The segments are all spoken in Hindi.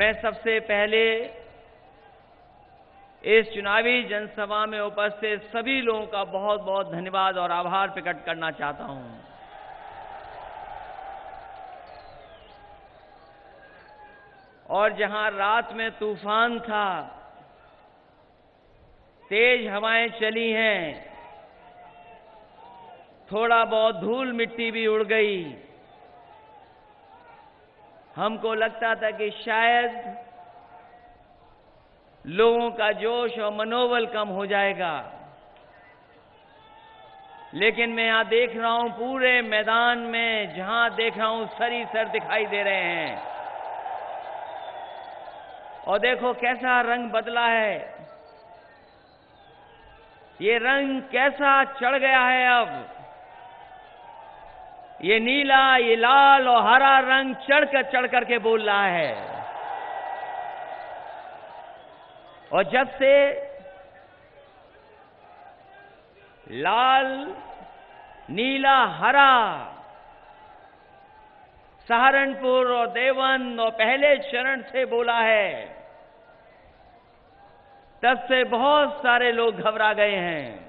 मैं सबसे पहले इस चुनावी जनसभा में उपस्थित सभी लोगों का बहुत बहुत धन्यवाद और आभार प्रकट करना चाहता हूं। और जहां रात में तूफान था, तेज हवाएं चली हैं, थोड़ा बहुत धूल मिट्टी भी उड़ गई, हमको लगता था कि शायद लोगों का जोश और मनोबल कम हो जाएगा, लेकिन मैं यहां देख रहा हूं पूरे मैदान में जहां देख रहा हूं सर ही सर दिखाई दे रहे हैं। और देखो कैसा रंग बदला है, ये रंग कैसा चढ़ गया है। अब ये नीला, ये लाल और हरा रंग चढ़ करके बोल रहा है। और जब से लाल, नीला, हरा सहारनपुर और देवन और पहले चरण से बोला है, तब से बहुत सारे लोग घबरा गए हैं।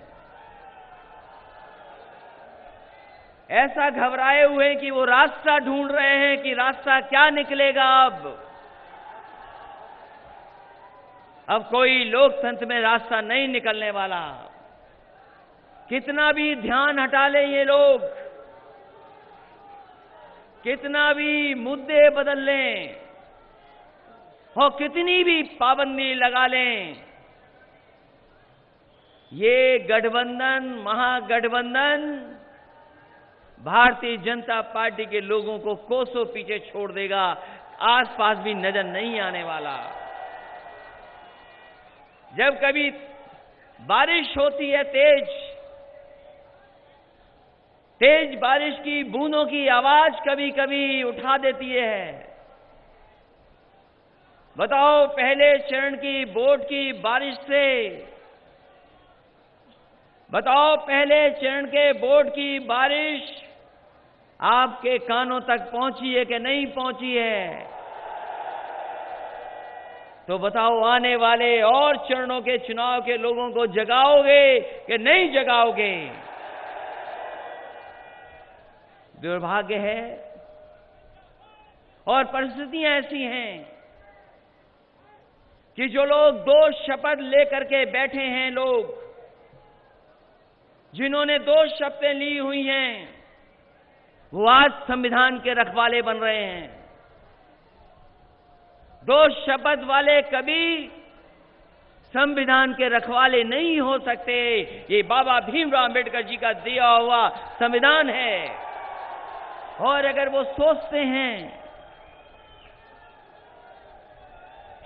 ऐसा घबराए हुए कि वो रास्ता ढूंढ रहे हैं कि रास्ता क्या निकलेगा। अब कोई लोकतंत्र में रास्ता नहीं निकलने वाला। कितना भी ध्यान हटा ले ये लोग, कितना भी मुद्दे बदल लें और कितनी भी पाबंदी लगा लें, ये गठबंधन, महागठबंधन भारतीय जनता पार्टी के लोगों को कोसों पीछे छोड़ देगा, आसपास भी नजर नहीं आने वाला। जब कभी बारिश होती है, तेज बारिश की बूंदों की आवाज कभी कभी उठा देती है। बताओ, पहले चरण की वोट की बारिश से, बताओ पहले चरण के वोट की बारिश आपके कानों तक पहुंची है कि नहीं पहुंची है? तो बताओ, आने वाले और चरणों के चुनाव के लोगों को जगाओगे कि नहीं जगाओगे? दुर्भाग्य है और परिस्थितियां ऐसी हैं कि जो लोग 2 शपथ लेकर के बैठे हैं, लोग जिन्होंने 2 शपथें ली हुई हैं, वो आज संविधान के रखवाले बन रहे हैं। 2 शपथ वाले कभी संविधान के रखवाले नहीं हो सकते। ये बाबा भीमराव अंबेडकर जी का दिया हुआ संविधान है। और अगर वो सोचते हैं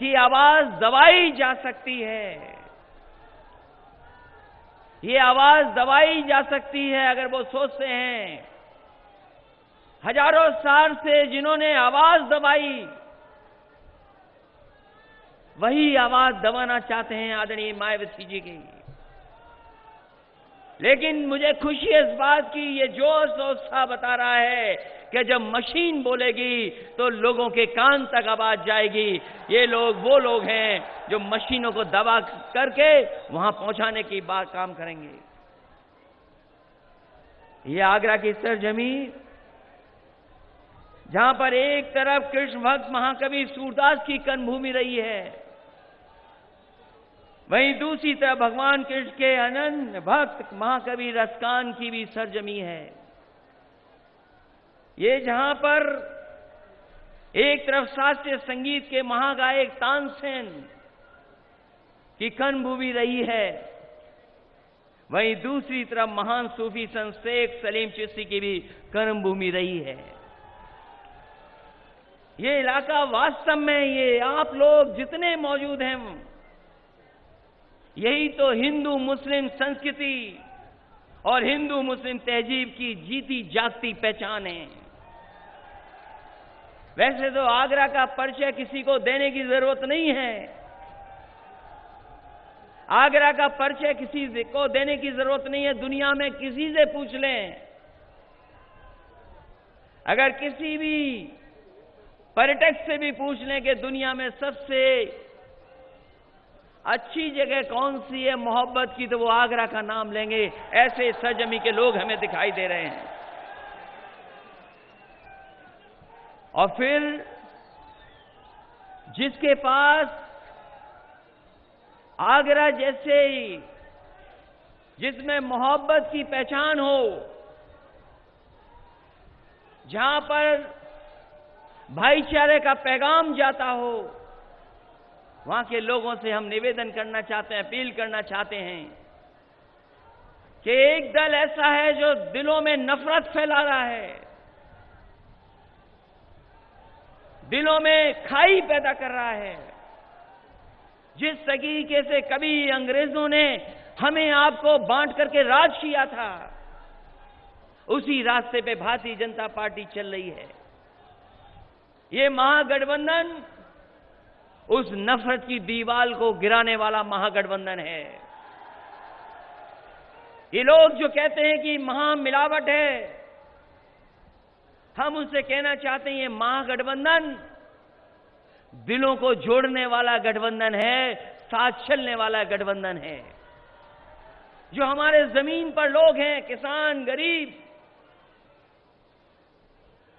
कि आवाज दबाई जा सकती है, ये आवाज दबाई जा सकती है, अगर वो सोचते हैं, हजारों साल से जिन्होंने आवाज दबाई, वही आवाज दबाना चाहते हैं आदरणीय मायावती जी की। लेकिन मुझे खुशी है इस बात की, ये जोश और उत्साह बता रहा है कि जब मशीन बोलेगी तो लोगों के कान तक आवाज जाएगी। ये लोग वो लोग हैं जो मशीनों को दबा करके वहां पहुंचाने की बात काम करेंगे। ये आगरा की सरजमीन, जहां पर एक तरफ कृष्ण भक्त महाकवि सूरदास की कर्मभूमि रही है, वहीं दूसरी तरफ भगवान कृष्ण के अनन्य भक्त महाकवि रसकान की भी सरजमी है। ये जहां पर एक तरफ शास्त्रीय संगीत के महागायक तानसेन की कर्मभूमि रही है, वहीं दूसरी तरफ महान सूफी संत शेख सलीम चिश्ती की भी कर्मभूमि रही है। ये इलाका वास्तव में, ये आप लोग जितने मौजूद हैं, यही तो हिंदू मुस्लिम संस्कृति और हिंदू मुस्लिम तहजीब की जीती जागती पहचान है। वैसे तो आगरा का परिचय किसी को देने की जरूरत नहीं है। आगरा का परिचय किसी को देने की जरूरत नहीं है। दुनिया में किसी से पूछ लें, अगर किसी भी पर्यटक से भी पूछ लें कि दुनिया में सबसे अच्छी जगह कौन सी है मोहब्बत की, तो वो आगरा का नाम लेंगे। ऐसे सरजमी के लोग हमें दिखाई दे रहे हैं। और फिर जिसके पास आगरा जैसे ही, जिसमें मोहब्बत की पहचान हो, जहां पर भाईचारे का पैगाम जाता हो, वहां के लोगों से हम निवेदन करना चाहते हैं, अपील करना चाहते हैं कि एक दल ऐसा है जो दिलों में नफरत फैला रहा है, दिलों में खाई पैदा कर रहा है। जिस तरीके से कभी अंग्रेजों ने हमें आपको बांट करके राज किया था, उसी रास्ते पे भारतीय जनता पार्टी चल रही है। ये महागठबंधन उस नफरत की दीवार को गिराने वाला महागठबंधन है। ये लोग जो कहते हैं कि महामिलावट है, हम उनसे कहना चाहते हैं ये महागठबंधन दिलों को जोड़ने वाला गठबंधन है, साथ चलने वाला गठबंधन है। जो हमारे जमीन पर लोग हैं, किसान, गरीब,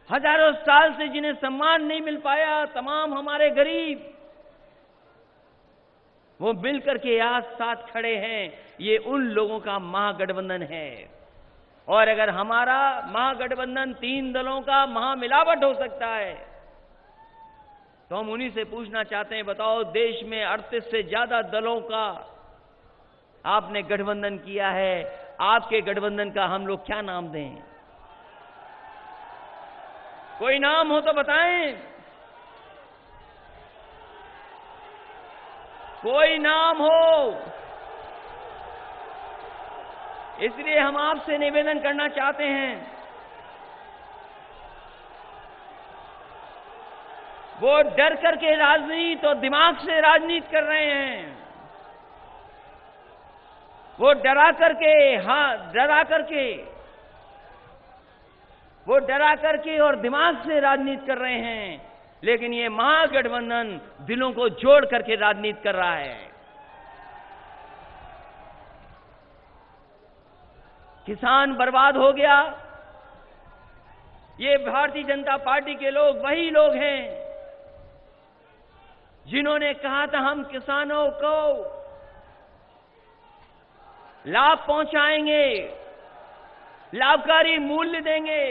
हजारों साल से जिन्हें सम्मान नहीं मिल पाया, तमाम हमारे गरीब, वो मिलकर के आज साथ खड़े हैं। ये उन लोगों का महागठबंधन है। और अगर हमारा महागठबंधन 3 दलों का महामिलावट हो सकता है, तो हम उन्हीं से पूछना चाहते हैं, बताओ देश में 38 से ज्यादा दलों का आपने गठबंधन किया है, आपके गठबंधन का हम लोग क्या नाम दें? कोई नाम हो तो बताएं, कोई नाम हो। इसलिए हम आपसे निवेदन करना चाहते हैं, वो डर करके राजनीति और दिमाग से राजनीति कर रहे हैं। वो डरा करके, वो डरा करके और दिमाग से राजनीति कर रहे हैं। लेकिन ये महागठबंधन दिलों को जोड़ करके राजनीति कर रहा है। किसान बर्बाद हो गया। ये भारतीय जनता पार्टी के लोग वही लोग हैं जिन्होंने कहा था हम किसानों को लाभ पहुंचाएंगे, लाभकारी मूल्य देंगे,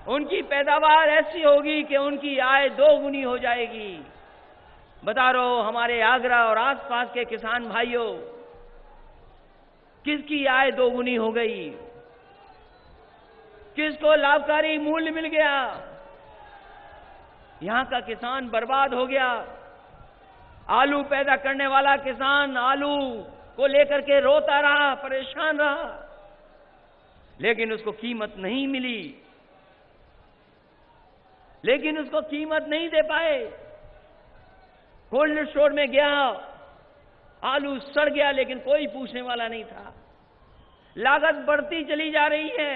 उनकी पैदावार ऐसी होगी कि उनकी आय 2 गुनी हो जाएगी। बता रहा हमारे आगरा और आसपास के किसान भाइयों, किसकी आय 2 गुनी हो गई? किसको लाभकारी मूल्य मिल गया? यहां का किसान बर्बाद हो गया। आलू पैदा करने वाला किसान आलू को लेकर के रोता रहा, परेशान रहा, लेकिन उसको कीमत नहीं मिली, लेकिन उसको कीमत नहीं दे पाए। कोल्ड स्टोर में गया, आलू सड़ गया, लेकिन कोई पूछने वाला नहीं था। लागत बढ़ती चली जा रही है,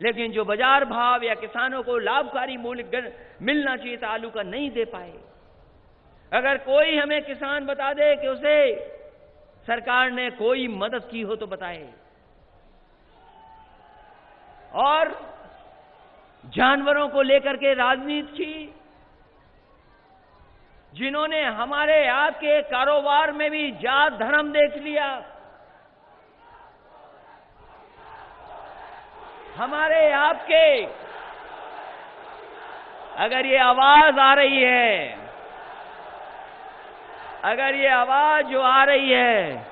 लेकिन जो बाजार भाव या किसानों को लाभकारी मूल्य मिलना चाहिए था, आलू का नहीं दे पाए। अगर कोई हमें किसान बता दे कि उसे सरकार ने कोई मदद की हो तो बताए। और जानवरों को लेकर के राजनीति की, जिन्होंने हमारे आपके कारोबार में भी जात धर्म देख लिया, हमारे आपके, अगर ये आवाज आ रही है, अगर ये आवाज जो आ रही है,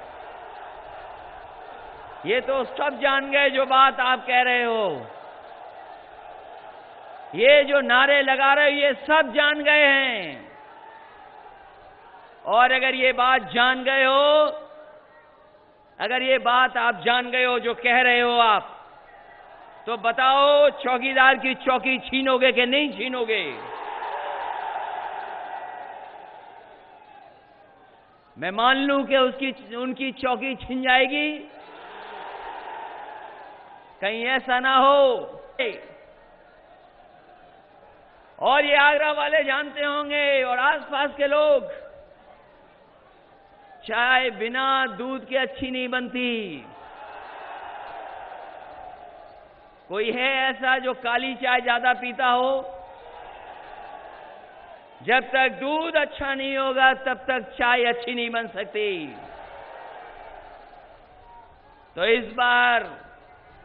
ये तो सब जान गए जो बात आप कह रहे हो। ये जो नारे लगा रहे हो, ये सब जान गए हैं। और अगर ये बात जान गए हो, अगर ये बात आप जान गए हो जो कह रहे हो आप, तो बताओ चौकीदार की चौकी छीनोगे कि नहीं छीनोगे? मैं मान लूं कि उनकी चौकी छिन जाएगी, कहीं ऐसा ना हो और ये आगरा वाले जानते होंगे और आसपास के लोग, चाय बिना दूध के अच्छी नहीं बनती। कोई है ऐसा जो काली चाय ज्यादा पीता हो? जब तक दूध अच्छा नहीं होगा तब तक चाय अच्छी नहीं बन सकती। तो इस बार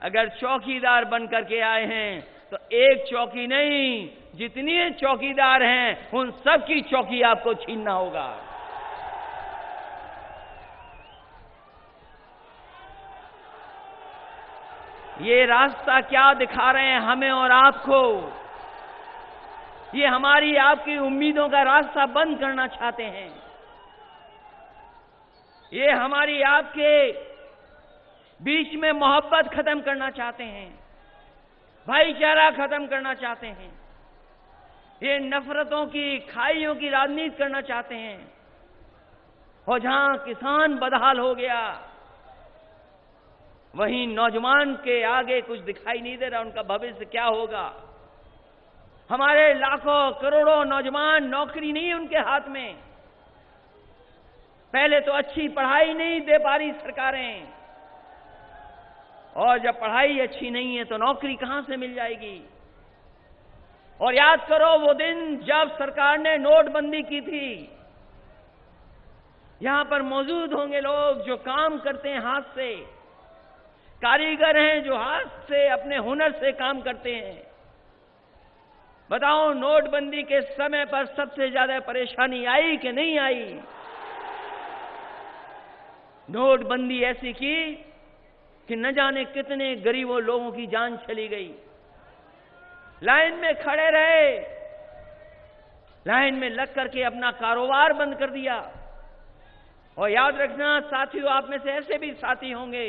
अगर चौकीदार बन करके आए हैं तो एक चौकी नहीं, जितने चौकीदार हैं उन सब की चौकी आपको छीनना होगा। ये रास्ता क्या दिखा रहे हैं हमें और आपको? ये हमारी आपकी उम्मीदों का रास्ता बंद करना चाहते हैं। ये हमारी आपके बीच में मोहब्बत खत्म करना चाहते हैं, भाईचारा खत्म करना चाहते हैं, ये नफरतों की खाइयों की राजनीति करना चाहते हैं। और जहां किसान बदहाल हो गया, वहीं नौजवान के आगे कुछ दिखाई नहीं दे रहा, उनका भविष्य क्या होगा। हमारे लाखों करोड़ों नौजवान, नौकरी नहीं है उनके हाथ में। पहले तो अच्छी पढ़ाई नहीं दे पा रही सरकारें, और जब पढ़ाई अच्छी नहीं है तो नौकरी कहां से मिल जाएगी। और याद करो वो दिन जब सरकार ने नोटबंदी की थी। यहां पर मौजूद होंगे लोग जो काम करते हैं हाथ से, कारीगर हैं जो हाथ से अपने हुनर से काम करते हैं। बताओ नोटबंदी के समय पर सबसे ज्यादा परेशानी आई कि नहीं आई? नोटबंदी ऐसी की कि न जाने कितने गरीबों लोगों की जान चली गई। लाइन में खड़े रहे, लाइन में लग करके अपना कारोबार बंद कर दिया। और याद रखना साथियों, आप में से ऐसे भी साथी होंगे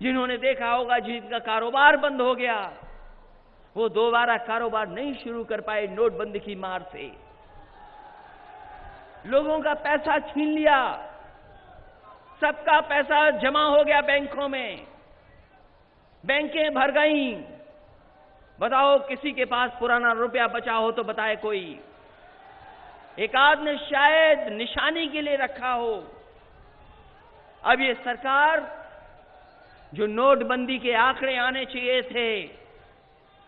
जिन्होंने देखा होगा जिनका कारोबार बंद हो गया, वो दोबारा कारोबार नहीं शुरू कर पाए नोटबंदी की मार से। लोगों का पैसा छीन लिया, सबका पैसा जमा हो गया बैंकों में, बैंकें भर गईं। बताओ किसी के पास पुराना रुपया बचा हो तो बताए कोई। एक आदमी ने शायद निशानी के लिए रखा हो। अब ये सरकार जो नोटबंदी के आंकड़े आने चाहिए थे,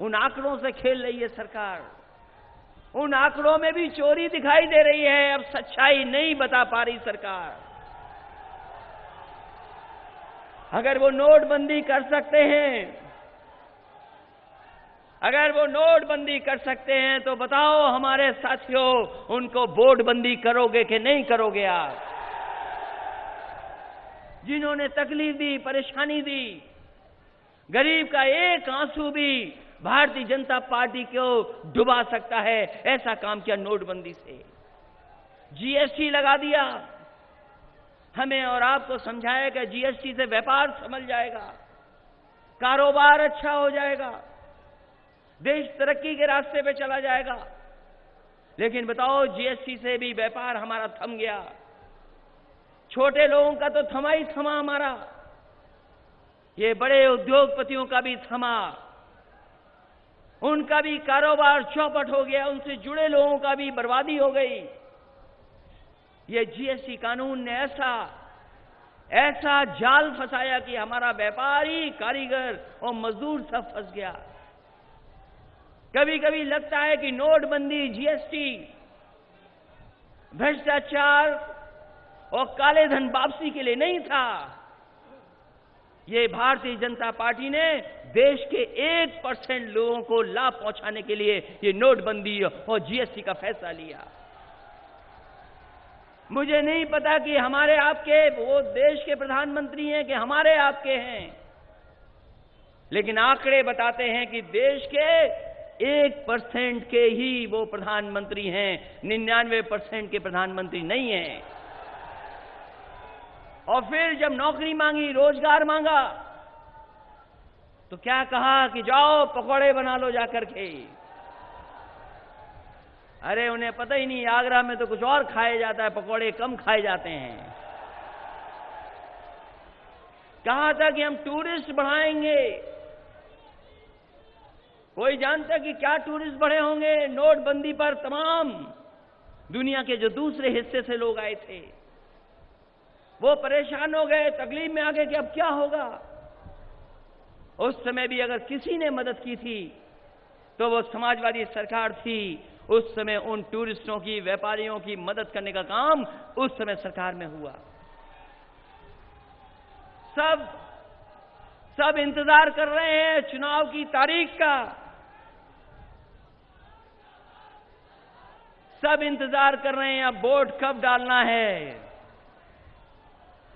उन आंकड़ों से खेल रही है सरकार। उन आंकड़ों में भी चोरी दिखाई दे रही है। अब सच्चाई नहीं बता पा रही सरकार। अगर वो नोटबंदी कर सकते हैं, अगर वो नोटबंदी कर सकते हैं तो बताओ हमारे साथियों, उनको वोटबंदी करोगे कि नहीं करोगे आप? जिन्होंने तकलीफ दी, परेशानी दी, गरीब का एक आंसू भी भारतीय जनता पार्टी को डुबा सकता है, ऐसा काम किया नोटबंदी से। जीएसटी लगा दिया, हमें और आपको समझाया कि जीएसटी से व्यापार संभल जाएगा, कारोबार अच्छा हो जाएगा, देश तरक्की के रास्ते पे चला जाएगा। लेकिन बताओ जीएसटी से भी व्यापार हमारा थम गया। छोटे लोगों का तो थमा ही थमा हमारा, ये बड़े उद्योगपतियों का भी थमा, उनका भी कारोबार चौपट हो गया, उनसे जुड़े लोगों का भी बर्बादी हो गई। ये जीएसटी कानून ने ऐसा जाल फंसाया कि हमारा व्यापारी, कारीगर और मजदूर सब फंस गया। कभी कभी लगता है कि नोटबंदी, जीएसटी, भ्रष्टाचार और काले धन वापसी के लिए नहीं था। ये भारतीय जनता पार्टी ने देश के 1% लोगों को लाभ पहुंचाने के लिए ये नोटबंदी और जीएसटी का फैसला लिया। मुझे नहीं पता कि हमारे आपके वो देश के प्रधानमंत्री हैं कि हमारे आपके हैं, लेकिन आंकड़े बताते हैं कि देश के 1% के ही वो प्रधानमंत्री हैं, 99% के प्रधानमंत्री नहीं हैं। और फिर जब नौकरी मांगी, रोजगार मांगा, तो क्या कहा कि जाओ पकौड़े बना लो जाकर के। अरे उन्हें पता ही नहीं, आगरा में तो कुछ और खाया जाता है, पकौड़े कम खाए जाते हैं। कहा था कि हम टूरिस्ट बढ़ाएंगे, कोई जानता कि क्या टूरिस्ट बढ़े होंगे? नोटबंदी पर तमाम दुनिया के जो दूसरे हिस्से से लोग आए थे वो परेशान हो गए, तकलीफ में आ गए कि अब क्या होगा। उस समय भी अगर किसी ने मदद की थी तो वो समाजवादी सरकार थी। उस समय उन टूरिस्टों की, व्यापारियों की मदद करने का काम उस समय सरकार में हुआ। सब इंतजार कर रहे हैं चुनाव की तारीख का। सब इंतजार कर रहे हैं अब वोट कब डालना है।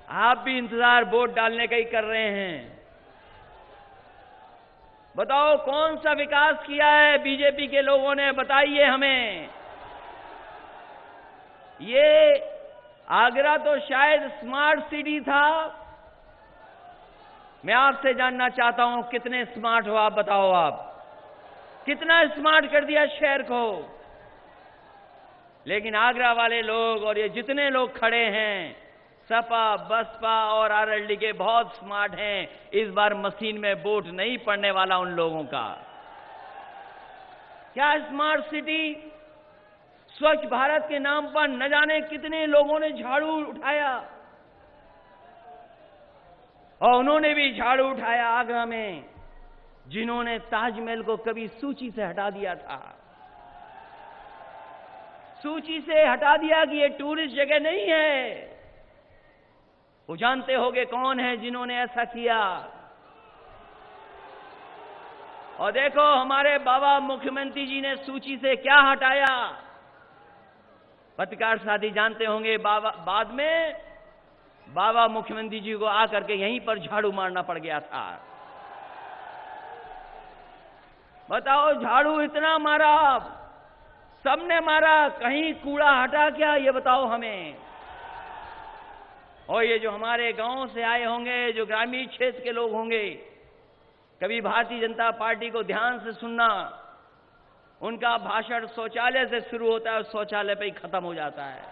आप भी इंतजार वोट डालने का ही कर रहे हैं। बताओ कौन सा विकास किया है बीजेपी के लोगों ने? बताइए हमें। ये आगरा तो शायद स्मार्ट सिटी था। मैं आपसे जानना चाहता हूं कितने स्मार्ट हो आप? बताओ आप कितना स्मार्ट कर दिया शहर को। लेकिन आगरा वाले लोग और ये जितने लोग खड़े हैं, सपा, बसपा और आरएलडी के, बहुत स्मार्ट हैं। इस बार मशीन में वोट नहीं पड़ने वाला उन लोगों का। क्या स्मार्ट सिटी? स्वच्छ भारत के नाम पर न जाने कितने लोगों ने झाड़ू उठाया, और उन्होंने भी झाड़ू उठाया आगरा में, जिन्होंने ताजमहल को कभी सूची से हटा दिया था। सूची से हटा दिया कि ये टूरिस्ट जगह नहीं है। वो जानते होंगे कौन है जिन्होंने ऐसा किया। और देखो हमारे बाबा मुख्यमंत्री जी ने सूची से क्या हटाया। पत्रकार साथी जानते होंगे, बाद में बाबा मुख्यमंत्री जी को आकर के यहीं पर झाड़ू मारना पड़ गया था। बताओ, झाड़ू इतना मारा, सबने मारा, कहीं कूड़ा हटा क्या? ये बताओ हमें। और ये जो हमारे गांव से आए होंगे, जो ग्रामीण क्षेत्र के लोग होंगे, कभी भारतीय जनता पार्टी को ध्यान से सुनना। उनका भाषण शौचालय से शुरू होता है और शौचालय पे ही खत्म हो जाता है।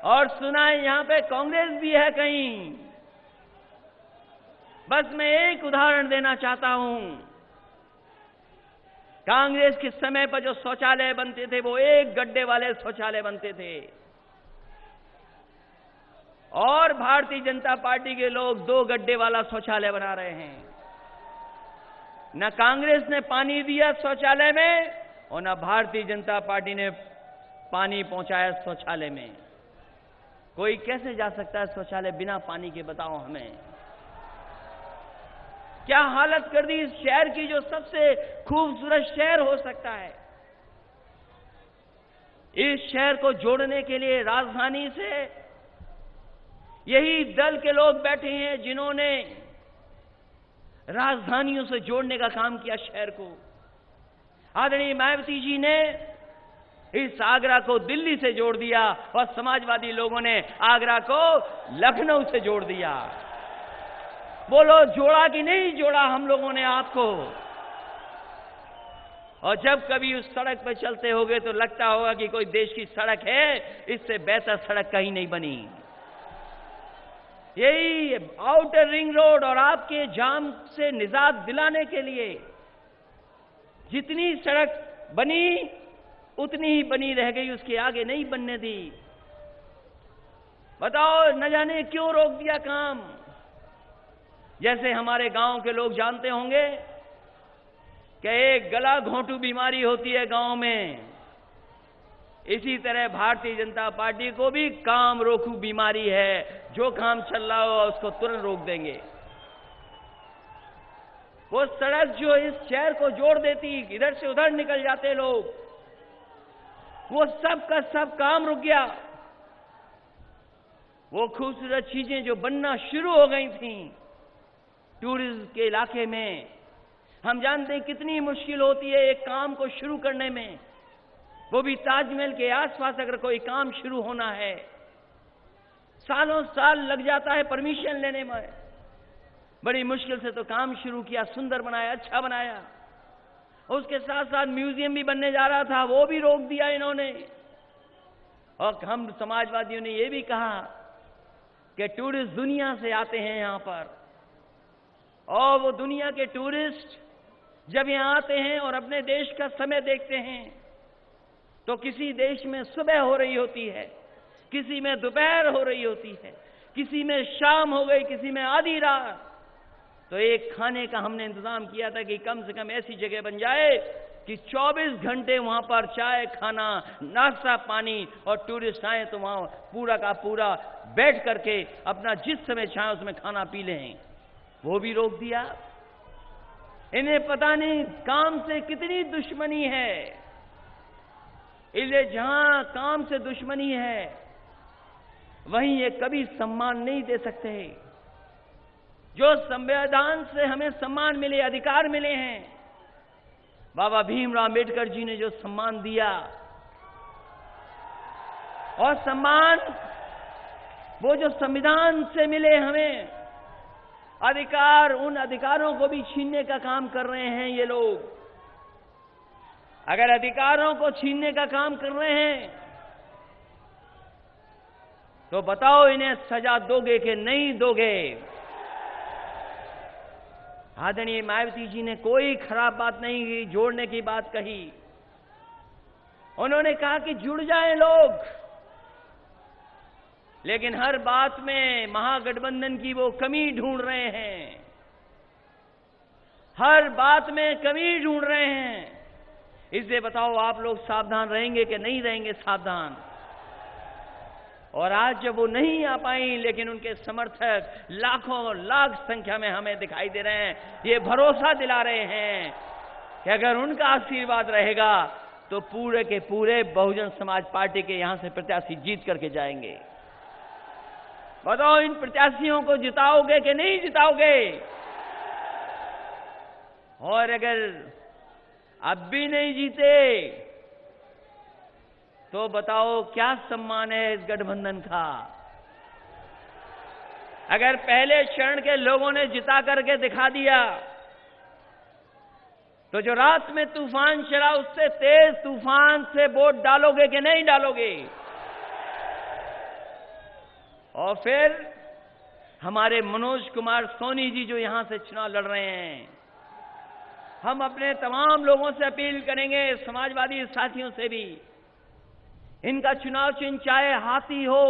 और सुना है यहां पे कांग्रेस भी है कहीं। बस मैं एक उदाहरण देना चाहता हूं। कांग्रेस के समय पर जो शौचालय बनते थे वो एक गड्ढे वाले शौचालय बनते थे, और भारतीय जनता पार्टी के लोग 2 गड्ढे वाला शौचालय बना रहे हैं। न कांग्रेस ने पानी दिया शौचालय में, और न भारतीय जनता पार्टी ने पानी पहुंचाया शौचालय में। कोई कैसे जा सकता है शौचालय बिना पानी के? बताओ हमें। क्या हालत कर दी इस शहर की, जो सबसे खूबसूरत शहर हो सकता है। इस शहर को जोड़ने के लिए राजधानी से यही दल के लोग बैठे हैं जिन्होंने राजधानियों से जोड़ने का काम किया शहर को। आदरणीय मायावती जी ने इस आगरा को दिल्ली से जोड़ दिया, और समाजवादी लोगों ने आगरा को लखनऊ से जोड़ दिया। बोलो, जोड़ा कि नहीं जोड़ा हम लोगों ने आपको? और जब कभी उस सड़क पर चलते होगे तो लगता होगा कि कोई देश की सड़क है, इससे बेहतर सड़क कहीं नहीं बनी। यही आउटर रिंग रोड और आपके जाम से निजात दिलाने के लिए जितनी सड़क बनी उतनी ही बनी रह गई, उसके आगे नहीं बनने दी। बताओ, न जाने क्यों रोक दिया काम। जैसे हमारे गांव के लोग जानते होंगे कि एक गला घोंटू बीमारी होती है गांव में, इसी तरह भारतीय जनता पार्टी को भी काम रोकू बीमारी है। जो काम चल रहा हो उसको तुरंत रोक देंगे। वो सड़क जो इस शहर को जोड़ देती, इधर से उधर निकल जाते लोग, वो सब का सब काम रुक गया। वो खूबसूरत चीजें जो बनना शुरू हो गई थी टूरिज्म के इलाके में, हम जानते हैं कितनी मुश्किल होती है एक काम को शुरू करने में। वो भी ताजमहल के आसपास अगर कोई काम शुरू होना है, सालों साल लग जाता है परमिशन लेने में। बड़ी मुश्किल से तो काम शुरू किया, सुंदर बनाया, अच्छा बनाया। उसके साथ साथ म्यूजियम भी बनने जा रहा था, वो भी रोक दिया इन्होंने। और हम समाजवादियों ने ये भी कहा कि टूरिस्ट दुनिया से आते हैं यहां पर, और वो दुनिया के टूरिस्ट जब यहां आते हैं और अपने देश का समय देखते हैं तो किसी देश में सुबह हो रही होती है, किसी में दोपहर हो रही होती है, किसी में शाम हो गई, किसी में आधी रात। तो एक खाने का हमने इंतजाम किया था कि कम से कम ऐसी जगह बन जाए कि 24 घंटे वहां पर चाय, खाना, नाश्ता, पानी, और टूरिस्ट आए तो वहां पूरा का पूरा बैठ करके अपना जिस समय चाहे उसमें खाना पी लें। वो भी रोक दिया। इन्हें पता नहीं काम से कितनी दुश्मनी है। इसलिए जहां काम से दुश्मनी है वहीं ये कभी सम्मान नहीं दे सकते। जो संविधान से हमें सम्मान मिले, अधिकार मिले हैं, बाबा भीमराव अंबेडकर जी ने जो सम्मान दिया, और सम्मान वो जो संविधान से मिले हमें अधिकार, उन अधिकारों को भी छीनने का काम कर रहे हैं ये लोग। अगर अधिकारों को छीनने का काम कर रहे हैं तो बताओ इन्हें सजा दोगे कि नहीं दोगे? आदरणीय मायावती जी ने कोई खराब बात नहीं की, जोड़ने की बात कही। उन्होंने कहा कि जुड़ जाएं लोग, लेकिन हर बात में महागठबंधन की वो कमी ढूंढ रहे हैं, हर बात में कमी ढूंढ रहे हैं। इसलिए बताओ आप लोग सावधान रहेंगे कि नहीं रहेंगे सावधान? और आज जब वो नहीं आ पाई, लेकिन उनके समर्थक लाखों लाख संख्या में हमें दिखाई दे रहे हैं, ये भरोसा दिला रहे हैं कि अगर उनका आशीर्वाद रहेगा तो पूरे के पूरे बहुजन समाज पार्टी के यहां से प्रत्याशी जीत करके जाएंगे। बताओ इन प्रत्याशियों को जिताओगे कि नहीं जिताओगे? और अगर अब भी नहीं जीते तो बताओ क्या सम्मान है इस गठबंधन का? अगर पहले चरण के लोगों ने जिता करके दिखा दिया तो जो रात में तूफान चला उससे तेज तूफान से वोट डालोगे कि नहीं डालोगे? और फिर हमारे मनोज कुमार सोनी जी जो यहां से चुनाव लड़ रहे हैं, हम अपने तमाम लोगों से अपील करेंगे, समाजवादी साथियों से भी, इनका चुनाव चिन्ह चाहे हाथी हो,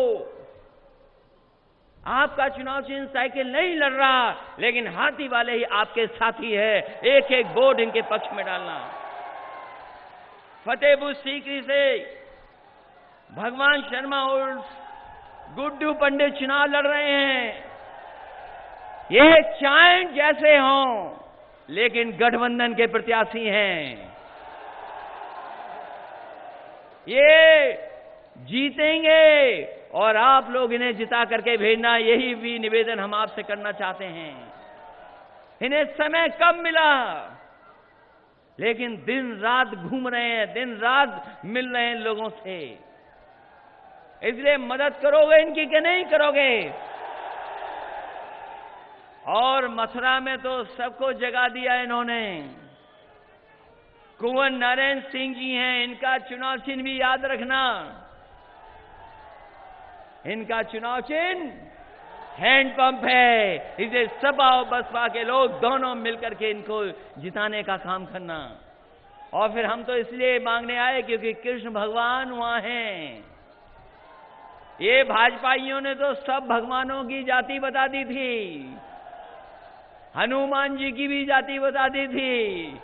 आपका चुनाव चिन्ह साइकिल नहीं लड़ रहा, लेकिन हाथी वाले ही आपके साथी है। एक एक वोट इनके पक्ष में डालना। फतेहपुर सीकरी से भगवान शर्मा और गुड्डू पंडित चुनाव लड़ रहे हैं। ये चाय जैसे हों, लेकिन गठबंधन के प्रत्याशी हैं। ये जीतेंगे और आप लोग इन्हें जिता करके भेजना, यही भी निवेदन हम आपसे करना चाहते हैं। इन्हें समय कम मिला, लेकिन दिन रात घूम रहे हैं, दिन रात मिल रहे हैं लोगों से। इसलिए मदद करोगे इनकी कि नहीं करोगे? और मथुरा में तो सबको जगा दिया इन्होंने। कुंवर नारायण सिंह जी हैं, इनका चुनाव चिन्ह भी याद रखना। इनका चुनाव चिन्ह हैंडपंप है। इसे सपा और बसपा के लोग दोनों मिलकर के इनको जिताने का काम करना। और फिर हम तो इसलिए मांगने आए क्योंकि कृष्ण भगवान वहां हैं। ये भाजपाइयों ने तो सब भगवानों की जाति बता दी थी, हनुमान जी की भी जाति बता दी थी।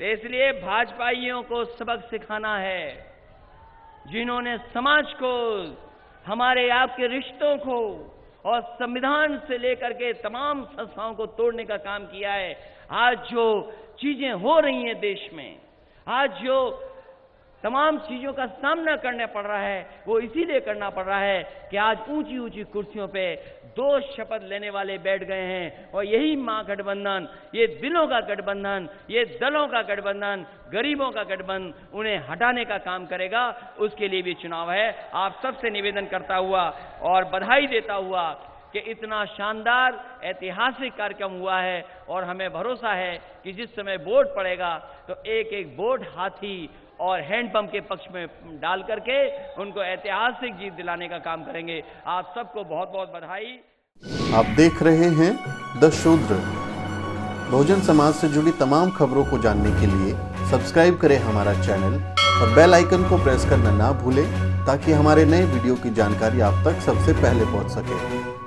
तो इसलिए भाजपाइयों को सबक सिखाना है, जिन्होंने समाज को, हमारे आपके रिश्तों को और संविधान से लेकर के तमाम संस्थाओं को तोड़ने का काम किया है। आज जो चीजें हो रही हैं देश में, आज जो तमाम चीजों का सामना करना पड़ रहा है, वो इसीलिए करना पड़ रहा है कि आज ऊंची ऊंची कुर्सियों पे दो शपथ लेने वाले बैठ गए हैं। और यही महागठबंधन, ये दिलों का गठबंधन, ये दलों का गठबंधन, गरीबों का गठबंधन, उन्हें हटाने का काम करेगा। उसके लिए भी चुनाव है। आप सबसे निवेदन करता हुआ और बधाई देता हुआ कि इतना शानदार ऐतिहासिक कार्यक्रम हुआ है, और हमें भरोसा है कि जिस समय वोट पड़ेगा तो एक एक वोट हाथी और हैंडपंप के पक्ष में डाल करके उनको ऐतिहासिक जीत दिलाने का काम करेंगे। आप सबको बहुत बहुत बधाई। आप देख रहे हैं द शूद्र। बहुजन समाज से जुड़ी तमाम खबरों को जानने के लिए सब्सक्राइब करें हमारा चैनल और बेल आइकन को प्रेस करना ना भूलें ताकि हमारे नए वीडियो की जानकारी आप तक सबसे पहले पहुंच सके।